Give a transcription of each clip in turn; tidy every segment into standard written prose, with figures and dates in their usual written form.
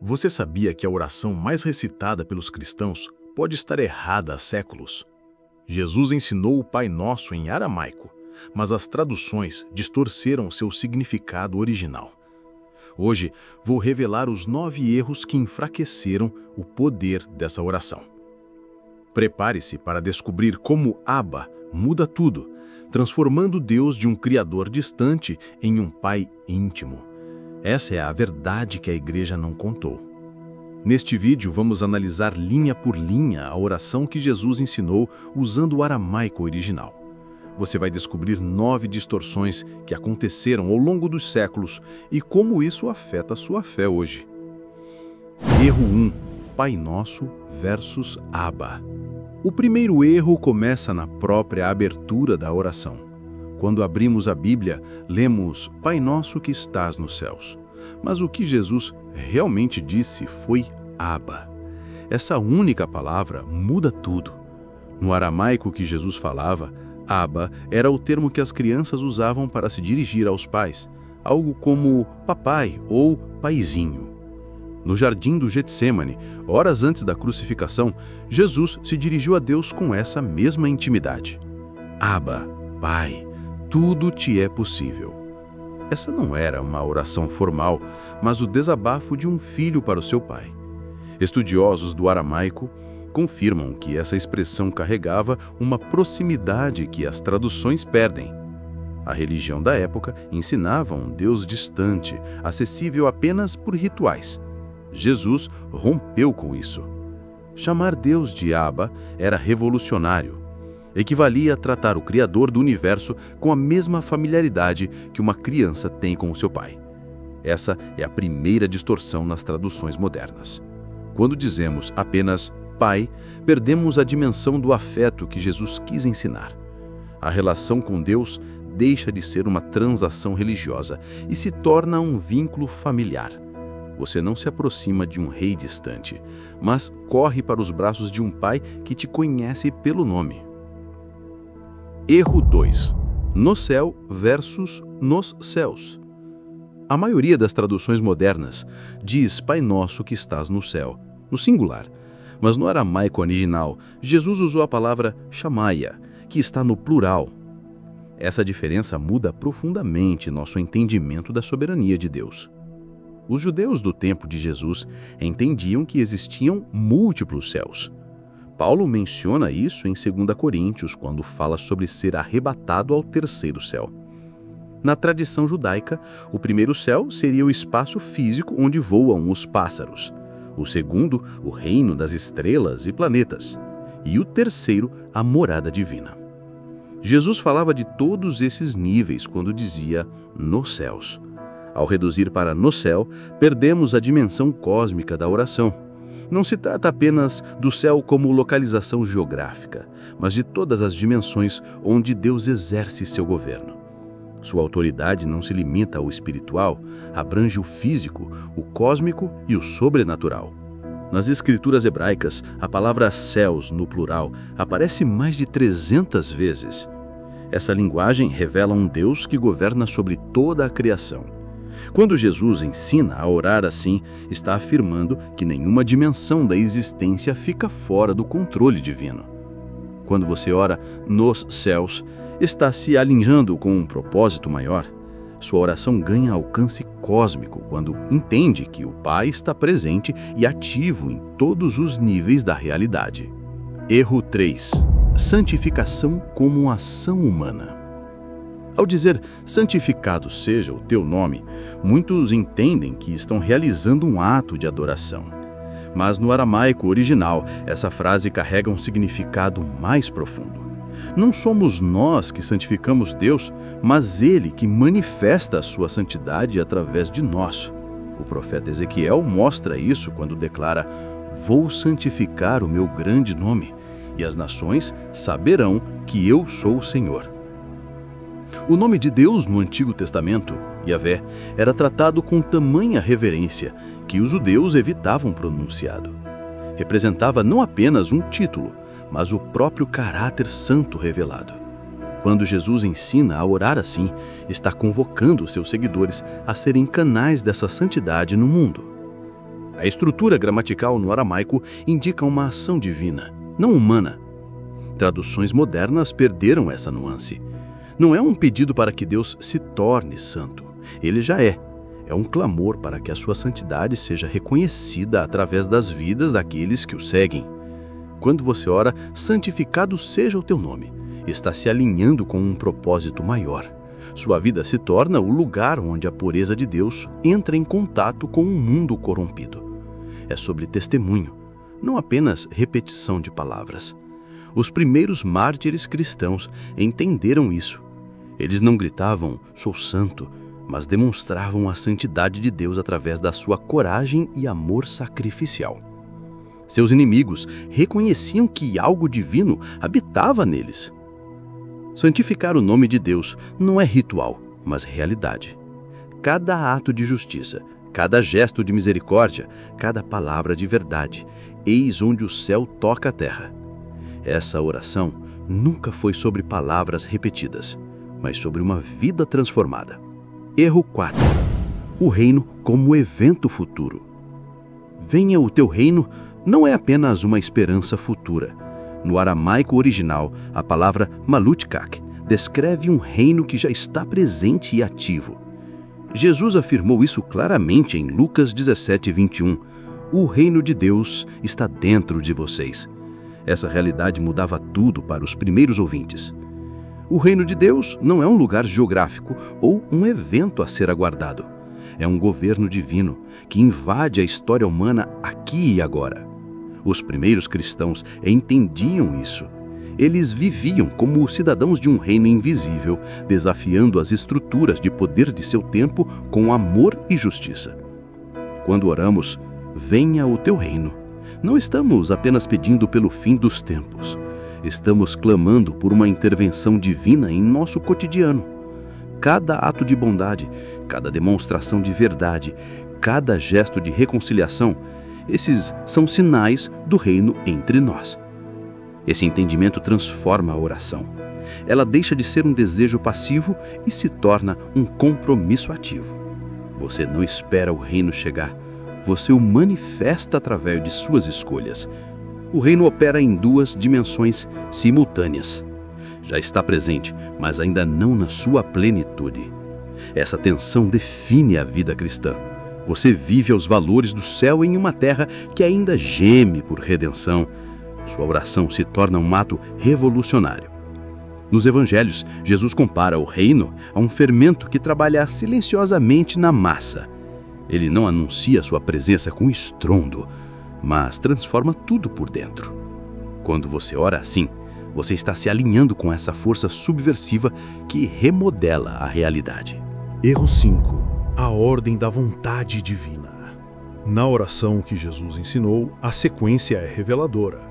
Você sabia que a oração mais recitada pelos cristãos pode estar errada há séculos? Jesus ensinou o Pai Nosso em aramaico, mas as traduções distorceram seu significado original. Hoje, vou revelar os 9 erros que enfraqueceram o poder dessa oração. Prepare-se para descobrir como Abba muda tudo, transformando Deus de um Criador distante em um Pai íntimo. Essa é a verdade que a Igreja não contou. Neste vídeo, vamos analisar linha por linha a oração que Jesus ensinou usando o aramaico original. Você vai descobrir 9 distorções que aconteceram ao longo dos séculos e como isso afeta a sua fé hoje. Erro 1. Pai Nosso versus Abba. O primeiro erro começa na própria abertura da oração. Quando abrimos a Bíblia, lemos Pai Nosso que estás nos céus. Mas o que Jesus realmente disse foi Abba. Essa única palavra muda tudo. No aramaico que Jesus falava, Abba era o termo que as crianças usavam para se dirigir aos pais, algo como papai ou paizinho. No jardim do Getsêmani, horas antes da crucificação, Jesus se dirigiu a Deus com essa mesma intimidade. Abba, Pai, tudo te é possível. Essa não era uma oração formal, mas o desabafo de um filho para o seu pai. Estudiosos do aramaico confirmam que essa expressão carregava uma proximidade que as traduções perdem. A religião da época ensinava um Deus distante, acessível apenas por rituais. Jesus rompeu com isso. Chamar Deus de Abba era revolucionário. Equivalia a tratar o Criador do universo com a mesma familiaridade que uma criança tem com o seu pai. Essa é a primeira distorção nas traduções modernas. Quando dizemos apenas Pai, perdemos a dimensão do afeto que Jesus quis ensinar. A relação com Deus deixa de ser uma transação religiosa e se torna um vínculo familiar. Você não se aproxima de um rei distante, mas corre para os braços de um pai que te conhece pelo nome. Erro 2. No céu versus nos céus. A maioria das traduções modernas diz Pai Nosso que estás no céu, no singular. Mas no aramaico original, Jesus usou a palavra Shamaia, que está no plural. Essa diferença muda profundamente nosso entendimento da soberania de Deus. Os judeus do tempo de Jesus entendiam que existiam múltiplos céus. Paulo menciona isso em 2 Coríntios, quando fala sobre ser arrebatado ao terceiro céu. Na tradição judaica, o primeiro céu seria o espaço físico onde voam os pássaros. O segundo, o reino das estrelas e planetas. E o terceiro, a morada divina. Jesus falava de todos esses níveis quando dizia nos céus. Ao reduzir para no céu, perdemos a dimensão cósmica da oração. Não se trata apenas do céu como localização geográfica, mas de todas as dimensões onde Deus exerce seu governo. Sua autoridade não se limita ao espiritual, abrange o físico, o cósmico e o sobrenatural. Nas escrituras hebraicas, a palavra céus, no plural, aparece mais de 300 vezes. Essa linguagem revela um Deus que governa sobre toda a criação. Quando Jesus ensina a orar assim, está afirmando que nenhuma dimensão da existência fica fora do controle divino. Quando você ora nos céus, está se alinhando com um propósito maior. Sua oração ganha alcance cósmico quando entende que o Pai está presente e ativo em todos os níveis da realidade. Erro 3. Santificação como ação humana. Ao dizer santificado seja o teu nome, muitos entendem que estão realizando um ato de adoração. Mas no aramaico original, essa frase carrega um significado mais profundo. Não somos nós que santificamos Deus, mas Ele que manifesta a sua santidade através de nós. O profeta Ezequiel mostra isso quando declara: vou santificar o meu grande nome, e as nações saberão que eu sou o Senhor. O nome de Deus no Antigo Testamento, Yahvé, era tratado com tamanha reverência que os judeus evitavam pronunciado. Representava não apenas um título, mas o próprio caráter santo revelado. Quando Jesus ensina a orar assim, está convocando seus seguidores a serem canais dessa santidade no mundo. A estrutura gramatical no aramaico indica uma ação divina, não humana. Traduções modernas perderam essa nuance. Não é um pedido para que Deus se torne santo. Ele já é. É um clamor para que a sua santidade seja reconhecida através das vidas daqueles que o seguem. Quando você ora, santificado seja o teu nome, está se alinhando com um propósito maior. Sua vida se torna o lugar onde a pureza de Deus entra em contato com um mundo corrompido. É sobre testemunho, não apenas repetição de palavras. Os primeiros mártires cristãos entenderam isso. Eles não gritavam, sou santo, mas demonstravam a santidade de Deus através da sua coragem e amor sacrificial. Seus inimigos reconheciam que algo divino habitava neles. Santificar o nome de Deus não é ritual, mas realidade. Cada ato de justiça, cada gesto de misericórdia, cada palavra de verdade, eis onde o céu toca a terra. Essa oração nunca foi sobre palavras repetidas, mas sobre uma vida transformada. Erro 4. O reino como evento futuro. Venha o teu reino não é apenas uma esperança futura. No aramaico original, a palavra malutkak descreve um reino que já está presente e ativo. Jesus afirmou isso claramente em Lucas 17:21. O reino de Deus está dentro de vocês. Essa realidade mudava tudo para os primeiros ouvintes. O reino de Deus não é um lugar geográfico ou um evento a ser aguardado. É um governo divino que invade a história humana aqui e agora. Os primeiros cristãos entendiam isso. Eles viviam como cidadãos de um reino invisível, desafiando as estruturas de poder de seu tempo com amor e justiça. Quando oramos, venha o teu reino, não estamos apenas pedindo pelo fim dos tempos. Estamos clamando por uma intervenção divina em nosso cotidiano. Cada ato de bondade, cada demonstração de verdade, cada gesto de reconciliação, esses são sinais do reino entre nós. Esse entendimento transforma a oração. Ela deixa de ser um desejo passivo e se torna um compromisso ativo. Você não espera o reino chegar, você o manifesta através de suas escolhas. O reino opera em duas dimensões simultâneas. Já está presente, mas ainda não na sua plenitude. Essa tensão define a vida cristã. Você vive aos valores do céu em uma terra que ainda geme por redenção. Sua oração se torna um ato revolucionário. Nos evangelhos, Jesus compara o reino a um fermento que trabalha silenciosamente na massa. Ele não anuncia sua presença com estrondo, mas transforma tudo por dentro. Quando você ora assim, você está se alinhando com essa força subversiva que remodela a realidade. Erro 5. A ordem da vontade divina. Na oração que Jesus ensinou, a sequência é reveladora.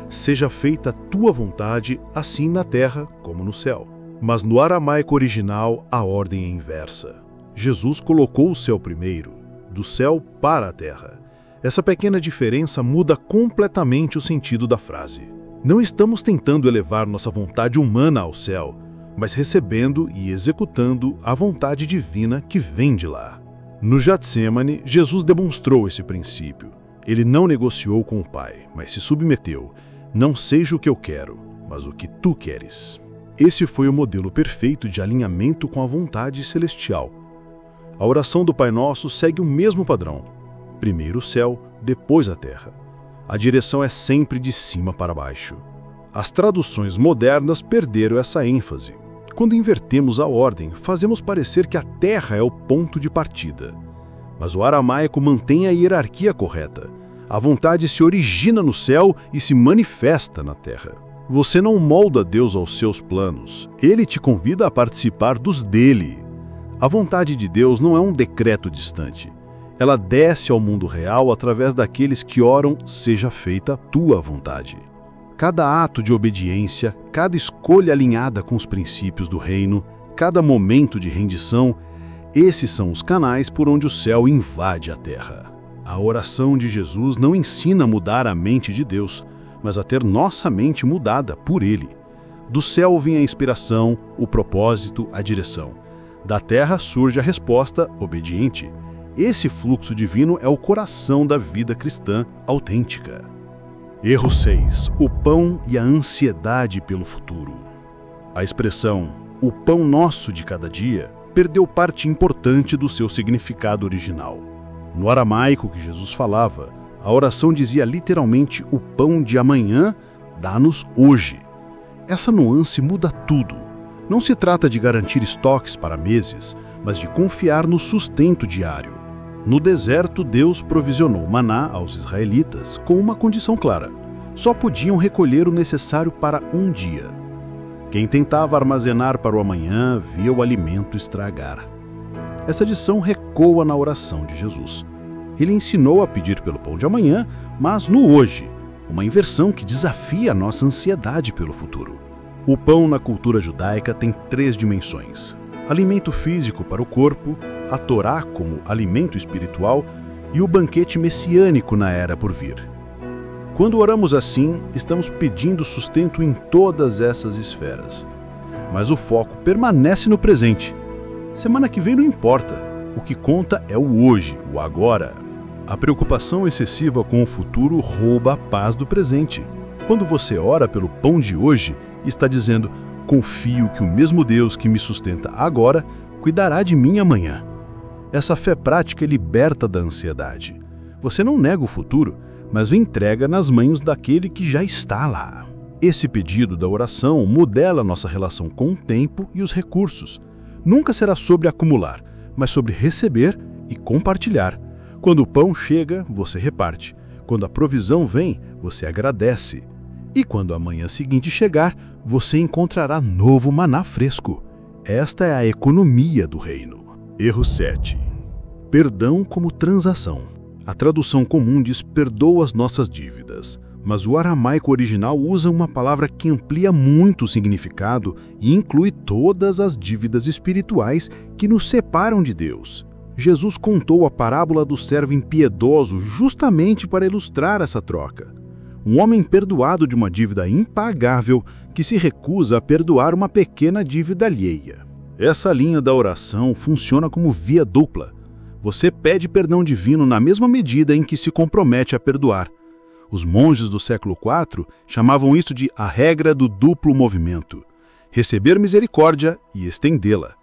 Seja feita a tua vontade, assim na terra como no céu. Mas no aramaico original, a ordem é inversa. Jesus colocou o céu primeiro, do céu para a terra. Essa pequena diferença muda completamente o sentido da frase. Não estamos tentando elevar nossa vontade humana ao céu, mas recebendo e executando a vontade divina que vem de lá. No Getsemane, Jesus demonstrou esse princípio. Ele não negociou com o Pai, mas se submeteu. Não seja o que eu quero, mas o que tu queres. Esse foi o modelo perfeito de alinhamento com a vontade celestial. A oração do Pai Nosso segue o mesmo padrão. Primeiro o céu, depois a terra. A direção é sempre de cima para baixo. As traduções modernas perderam essa ênfase. Quando invertemos a ordem, fazemos parecer que a terra é o ponto de partida. Mas o aramaico mantém a hierarquia correta. A vontade se origina no céu e se manifesta na terra. Você não molda Deus aos seus planos. Ele te convida a participar dos dele. A vontade de Deus não é um decreto distante. Ela desce ao mundo real através daqueles que oram, seja feita a tua vontade. Cada ato de obediência, cada escolha alinhada com os princípios do reino, cada momento de rendição, esses são os canais por onde o céu invade a terra. A oração de Jesus não ensina a mudar a mente de Deus, mas a ter nossa mente mudada por Ele. Do céu vem a inspiração, o propósito, a direção. Da terra surge a resposta obediente. Esse fluxo divino é o coração da vida cristã autêntica. Erro 6. O pão e a ansiedade pelo futuro. A expressão "o pão nosso de cada dia" perdeu parte importante do seu significado original. No aramaico que Jesus falava, a oração dizia literalmente "o pão de amanhã, dá-nos hoje". Essa nuance muda tudo. Não se trata de garantir estoques para meses, mas de confiar no sustento diário. No deserto, Deus provisionou maná aos israelitas com uma condição clara: só podiam recolher o necessário para um dia. Quem tentava armazenar para o amanhã via o alimento estragar. Essa lição recoa na oração de Jesus. Ele ensinou a pedir pelo pão de amanhã, mas no hoje, uma inversão que desafia a nossa ansiedade pelo futuro. O pão na cultura judaica tem 3 dimensões: alimento físico para o corpo, a Torá como alimento espiritual e o banquete messiânico na era por vir. Quando oramos assim, estamos pedindo sustento em todas essas esferas. Mas o foco permanece no presente. Semana que vem não importa. O que conta é o hoje, o agora. A preocupação excessiva com o futuro rouba a paz do presente. Quando você ora pelo pão de hoje, está dizendo: confio que o mesmo Deus que me sustenta agora cuidará de mim amanhã. Essa fé prática liberta da ansiedade. Você não nega o futuro, mas o entrega nas mãos daquele que já está lá. Esse pedido da oração modela nossa relação com o tempo e os recursos. Nunca será sobre acumular, mas sobre receber e compartilhar. Quando o pão chega, você reparte. Quando a provisão vem, você agradece. E quando a manhã seguinte chegar, você encontrará novo maná fresco. Esta é a economia do reino. Erro 7. Perdão como transação. A tradução comum diz "perdoa as nossas dívidas", mas o aramaico original usa uma palavra que amplia muito o significado e inclui todas as dívidas espirituais que nos separam de Deus. Jesus contou a parábola do servo impiedoso justamente para ilustrar essa troca. Um homem perdoado de uma dívida impagável que se recusa a perdoar uma pequena dívida alheia. Essa linha da oração funciona como via dupla. Você pede perdão divino na mesma medida em que se compromete a perdoar. Os monges do século IV chamavam isso de a regra do duplo movimento: receber misericórdia e estendê-la.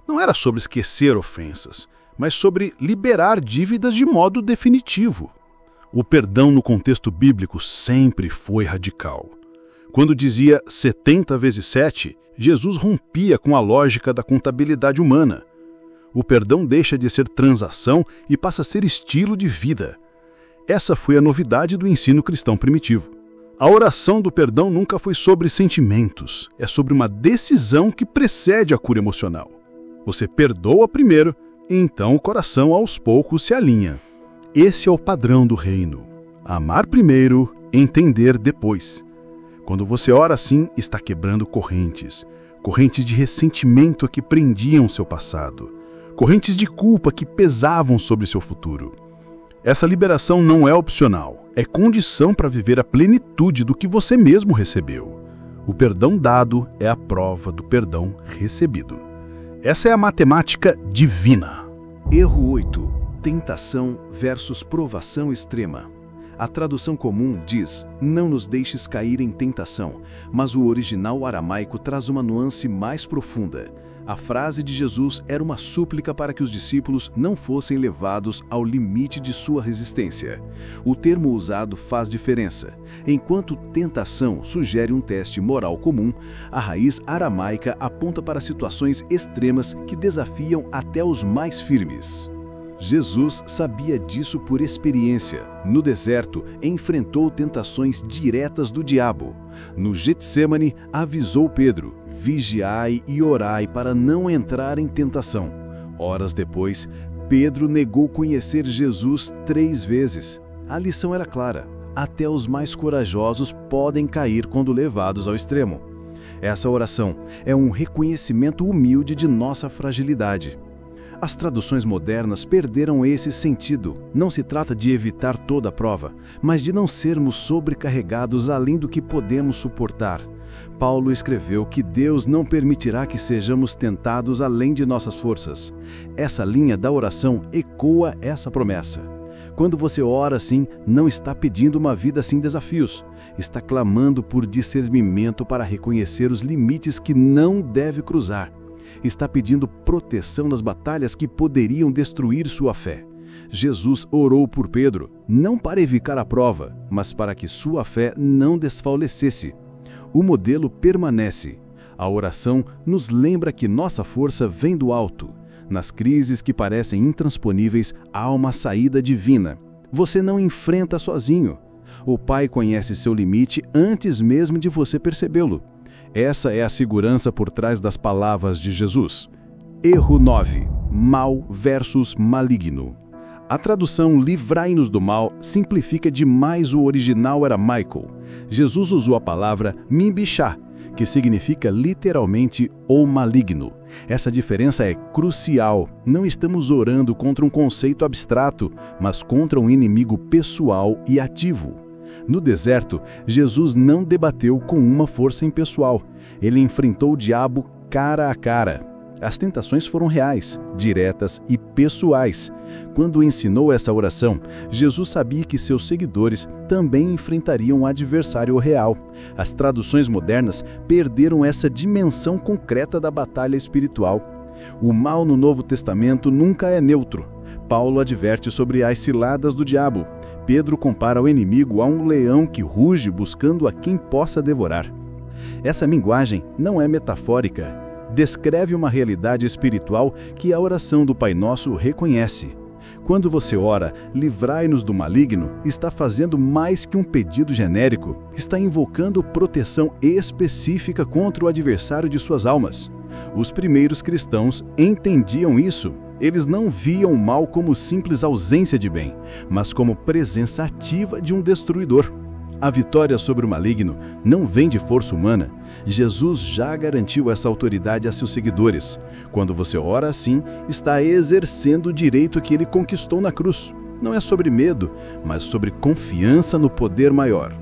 Não era sobre esquecer ofensas, mas sobre liberar dívidas de modo definitivo. O perdão no contexto bíblico sempre foi radical. Quando dizia 70 vezes 7, Jesus rompia com a lógica da contabilidade humana. O perdão deixa de ser transação e passa a ser estilo de vida. Essa foi a novidade do ensino cristão primitivo. A oração do perdão nunca foi sobre sentimentos, é sobre uma decisão que precede a cura emocional. Você perdoa primeiro, e então o coração aos poucos se alinha. Esse é o padrão do reino. Amar primeiro, entender depois. Quando você ora assim, está quebrando correntes. Correntes de ressentimento que prendiam seu passado. Correntes de culpa que pesavam sobre seu futuro. Essa liberação não é opcional, é condição para viver a plenitude do que você mesmo recebeu. O perdão dado é a prova do perdão recebido. Essa é a matemática divina. Erro 8. Tentação versus provação extrema. A tradução comum diz: não nos deixes cair em tentação, mas o original aramaico traz uma nuance mais profunda. A frase de Jesus era uma súplica para que os discípulos não fossem levados ao limite de sua resistência. O termo usado faz diferença. Enquanto tentação sugere um teste moral comum, a raiz aramaica aponta para situações extremas que desafiam até os mais firmes. Jesus sabia disso por experiência. No deserto, enfrentou tentações diretas do diabo. No Getsêmani, avisou Pedro: vigiai e orai para não entrar em tentação. Horas depois, Pedro negou conhecer Jesus 3 vezes. A lição era clara: até os mais corajosos podem cair quando levados ao extremo. Essa oração é um reconhecimento humilde de nossa fragilidade. As traduções modernas perderam esse sentido. Não se trata de evitar toda a prova, mas de não sermos sobrecarregados além do que podemos suportar. Paulo escreveu que Deus não permitirá que sejamos tentados além de nossas forças. Essa linha da oração ecoa essa promessa. Quando você ora assim, não está pedindo uma vida sem desafios. Está clamando por discernimento para reconhecer os limites que não deve cruzar. Está pedindo proteção nas batalhas que poderiam destruir sua fé. Jesus orou por Pedro, não para evitar a prova, mas para que sua fé não desfalecesse. O modelo permanece. A oração nos lembra que nossa força vem do alto. Nas crises que parecem intransponíveis, há uma saída divina. Você não enfrenta sozinho. O Pai conhece seu limite antes mesmo de você percebê-lo. Essa é a segurança por trás das palavras de Jesus. Erro 9. Mal versus maligno. A tradução livrai-nos do mal simplifica demais o original aramaico. Jesus usou a palavra mimbixá, que significa literalmente o maligno. Essa diferença é crucial. Não estamos orando contra um conceito abstrato, mas contra um inimigo pessoal e ativo. No deserto, Jesus não debateu com uma força impessoal. Ele enfrentou o diabo cara a cara. As tentações foram reais, diretas e pessoais. Quando ensinou essa oração, Jesus sabia que seus seguidores também enfrentariam um adversário real. As traduções modernas perderam essa dimensão concreta da batalha espiritual. O mal no Novo Testamento nunca é neutro. Paulo adverte sobre as ciladas do diabo. Pedro compara o inimigo a um leão que ruge buscando a quem possa devorar. Essa linguagem não é metafórica. Descreve uma realidade espiritual que a oração do Pai Nosso reconhece. Quando você ora, livrai-nos do maligno, está fazendo mais que um pedido genérico, está invocando proteção específica contra o adversário de suas almas. Os primeiros cristãos entendiam isso. Eles não viam o mal como simples ausência de bem, mas como presença ativa de um destruidor. A vitória sobre o maligno não vem de força humana. Jesus já garantiu essa autoridade a seus seguidores. Quando você ora assim, está exercendo o direito que ele conquistou na cruz. Não é sobre medo, mas sobre confiança no poder maior.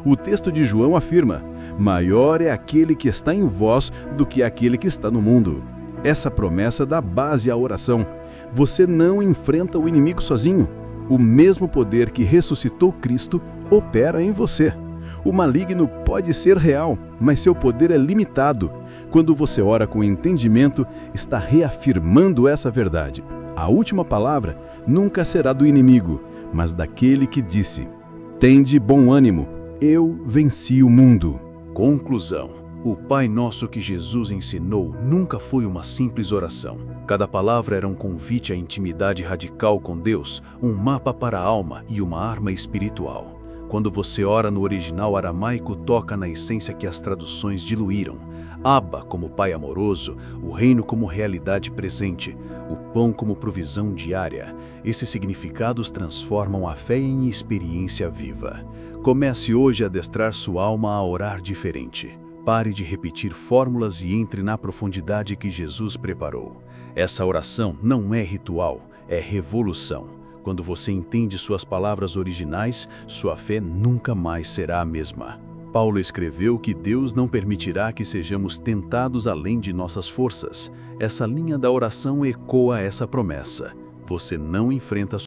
O texto de João afirma: maior é aquele que está em vós do que aquele que está no mundo. Essa promessa dá base à oração. Você não enfrenta o inimigo sozinho. O mesmo poder que ressuscitou Cristo opera em você. O maligno pode ser real, mas seu poder é limitado. Quando você ora com entendimento, está reafirmando essa verdade. A última palavra nunca será do inimigo, mas daquele que disse: tende bom ânimo, eu venci o mundo. Conclusão. O Pai Nosso que Jesus ensinou nunca foi uma simples oração. Cada palavra era um convite à intimidade radical com Deus, um mapa para a alma e uma arma espiritual. Quando você ora no original aramaico, toca na essência que as traduções diluíram. Abba como Pai amoroso, o reino como realidade presente, o pão como provisão diária. Esses significados transformam a fé em experiência viva. Comece hoje a adestrar sua alma a orar diferente. Pare de repetir fórmulas e entre na profundidade que Jesus preparou. Essa oração não é ritual, é revolução. Quando você entende suas palavras originais, sua fé nunca mais será a mesma. Paulo escreveu que Deus não permitirá que sejamos tentados além de nossas forças. Essa linha da oração ecoa essa promessa. Você não enfrenta